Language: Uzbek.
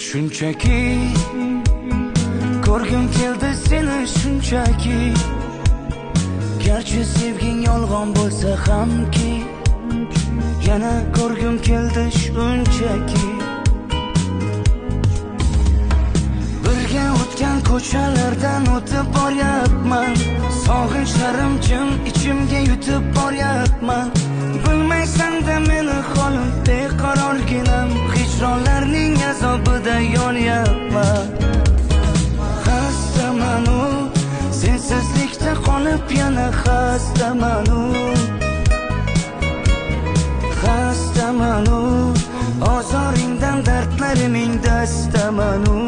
Shunchaki ko'rgim keldi seni shunchaki, garchi sevging yolg'on bo'lsa hamki, yana ko'rgim keldi shunchaki. Birga o'tgan ko'chalardan o'tib boryapman, sog'inchlarim jim ichimga yutib boryapman. Bilmaysan-da meni holim beqarorginam, hijronlarning azobida yonyapman. Xastamanu, sensizlikda qolib yana xastamanu. Xastamanu, ozoringdan dardlariming dastamanu.